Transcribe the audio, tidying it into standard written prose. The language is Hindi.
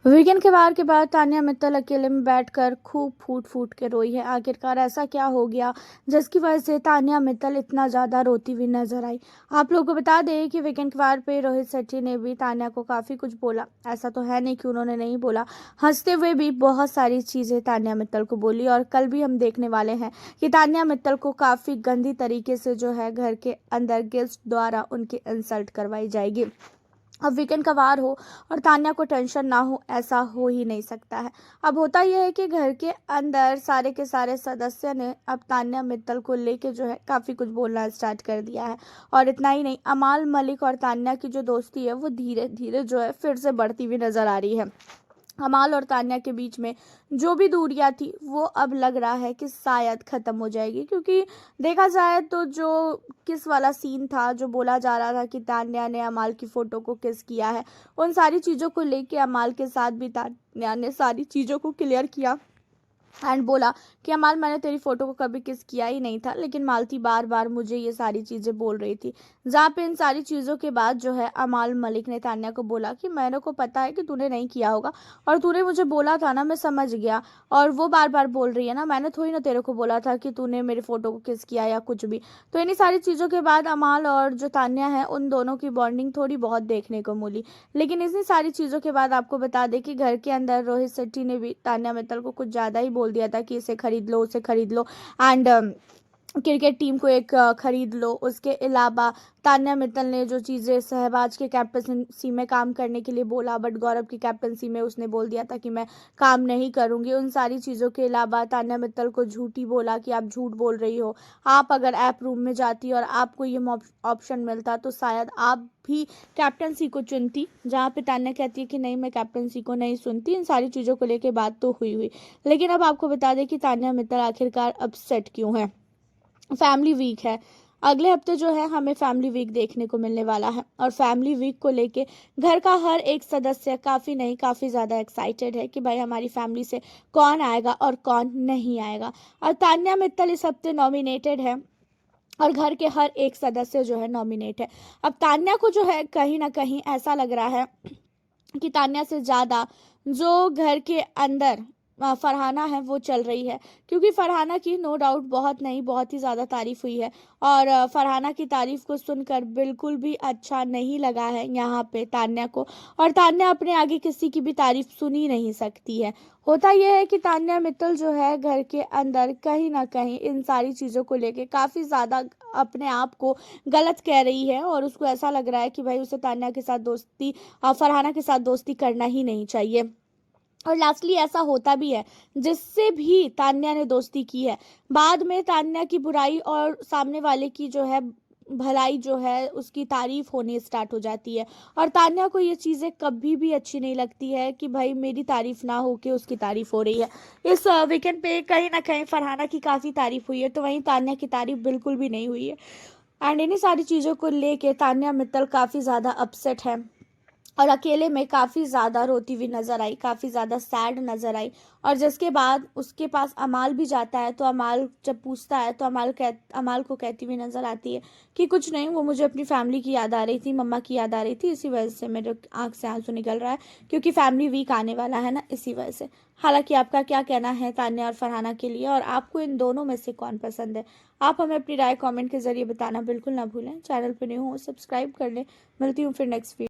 वीकेंड के वार के बाद तान्या मित्तल अकेले में बैठकर खूब फूट फूट के रोई है। आखिरकार ऐसा क्या हो गया जिसकी वजह से तान्या मित्तल इतना ज़्यादा रोती हुई नजर आई। आप लोगों को बता दें कि वीकेंड के वार पे रोहित शेट्टी ने भी तान्या को काफ़ी कुछ बोला। ऐसा तो है नहीं कि उन्होंने नहीं बोला, हंसते हुए भी बहुत सारी चीज़ें तान्या मित्तल को बोली। और कल भी हम देखने वाले हैं कि तान्या मित्तल को काफ़ी गंदी तरीके से जो है घर के अंदर गेस्ट द्वारा उनकी इंसल्ट करवाई जाएगी। अब वीकेंड का वार हो और तान्या को टेंशन ना हो, ऐसा हो ही नहीं सकता है। अब होता यह है कि घर के अंदर सारे के सारे सदस्य ने अब तान्या मित्तल को लेके जो है काफ़ी कुछ बोलना स्टार्ट कर दिया है। और इतना ही नहीं, अमाल मलिक और तान्या की जो दोस्ती है वो धीरे धीरे जो है फिर से बढ़ती हुई नज़र आ रही है। अमाल और तान्या के बीच में जो भी दूरियां थी वो अब लग रहा है कि शायद ख़त्म हो जाएगी, क्योंकि देखा जाए तो जो किस वाला सीन था, जो बोला जा रहा था कि तान्या ने अमाल की फ़ोटो को किस किया है, उन सारी चीज़ों को लेके अमाल के साथ भी तान्या ने सारी चीज़ों को क्लियर किया एंड बोला कि अमाल, मैंने तेरी फोटो को कभी किस किया ही नहीं था, लेकिन मालती बार बार मुझे ये सारी चीज़ें बोल रही थी। जहाँ पे इन सारी चीज़ों के बाद जो है अमाल मलिक ने तान्या को बोला कि मैंने को पता है कि तूने नहीं किया होगा, और तूने मुझे बोला था ना, मैं समझ गया। और वो बार बार बोल रही है ना, मैंने थोड़ी ना तेरे को बोला था कि तूने मेरी फोटो को किस किया या कुछ भी। तो इन्हीं सारी चीज़ों के बाद अमाल और जो तान्या है उन दोनों की बॉन्डिंग थोड़ी बहुत देखने को मिली। लेकिन इतनी सारी चीज़ों के बाद आपको बता दें कि घर के अंदर रोहित शेट्टी ने भी तान्या मित्तल को कुछ ज़्यादा ही बोल दिया था कि इसे खरीद लो, उसे खरीद लो एंड क्रिकेट टीम को एक खरीद लो। उसके अलावा तान्या मित्तल ने जो चीज़ें शहबाज के कैप्टनसी में काम करने के लिए बोला, बट गौरव की कैप्टनसी में उसने बोल दिया था कि मैं काम नहीं करूंगी। उन सारी चीज़ों के अलावा तान्या मित्तल को झूठी बोला कि आप झूठ बोल रही हो, आप अगर ऐप रूम में जाती और आपको ये ऑप्शन मिलता तो शायद आप भी कैप्टनसी को चुनती। जहाँ पे तान्या कहती है कि नहीं, मैं कैप्टनसी को नहीं सुनती। इन सारी चीज़ों को लेकर बात तो हुई, लेकिन अब आपको बता दें कि तान्या मित्तल आखिरकार अपसेट क्यों है। फैमिली वीक है, अगले हफ्ते जो है हमें फैमिली वीक देखने को मिलने वाला है, और फैमिली वीक को लेके घर का हर एक सदस्य काफ़ी नहीं काफ़ी ज़्यादा एक्साइटेड है कि भाई हमारी फैमिली से कौन आएगा और कौन नहीं आएगा। और तान्या मित्तल इस हफ्ते नॉमिनेटेड है और घर के हर एक सदस्य जो है नॉमिनेट है। अब तान्या को जो है कहीं ना कहीं ऐसा लग रहा है कि तान्या से ज़्यादा जो घर के अंदर फरहाना है वो चल रही है, क्योंकि फरहाना की नो डाउट बहुत नहीं बहुत ही ज़्यादा तारीफ हुई है। और फरहाना की तारीफ को सुनकर बिल्कुल भी अच्छा नहीं लगा है यहाँ पे तान्या को, और तान्या अपने आगे किसी की भी तारीफ सुन ही नहीं सकती है। होता यह है कि तान्या मित्तल जो है घर के अंदर कहीं ना कहीं इन सारी चीज़ों को लेके काफ़ी ज़्यादा अपने आप को गलत कह रही है, और उसको ऐसा लग रहा है कि भाई उसे तान्या के साथ दोस्ती फरहाना के साथ दोस्ती करना ही नहीं चाहिए। और लास्टली ऐसा होता भी है, जिससे भी तान्या ने दोस्ती की है, बाद में तान्या की बुराई और सामने वाले की जो है भलाई जो है उसकी तारीफ होनी स्टार्ट हो जाती है। और तान्या को ये चीज़ें कभी भी अच्छी नहीं लगती है कि भाई मेरी तारीफ ना हो के उसकी तारीफ हो रही है। इस वीकेंड पे कहीं ना कहीं फरहाना की काफ़ी तारीफ हुई है, तो वहीं तान्या की तारीफ बिल्कुल भी नहीं हुई है। एंड इन्हीं सारी चीज़ों को लेके तान्या मित्तल काफ़ी ज़्यादा अपसेट है और अकेले में काफ़ी ज़्यादा रोती हुई नज़र आई, काफ़ी ज़्यादा सैड नज़र आई। और जिसके बाद उसके पास अमाल भी जाता है, तो अमाल जब पूछता है तो अमाल को कहती हुई नज़र आती है कि कुछ नहीं, वो मुझे अपनी फैमिली की याद आ रही थी, मम्मा की याद आ रही थी, इसी वजह से मेरे आँख से आंसू निकल रहा है, क्योंकि फैमिली वीक आने वाला है ना, इसी वजह से। हालांकि आपका क्या कहना है तान्या और फरहाना के लिए, और आपको इन दोनों में से कौन पसंद है? आप हमें अपनी राय कमेंट के जरिए बताना बिल्कुल ना भूलें। चैनल पर न्यू हो सब्सक्राइब कर लें। मिलती हूँ फिर नेक्स्ट वीडियो।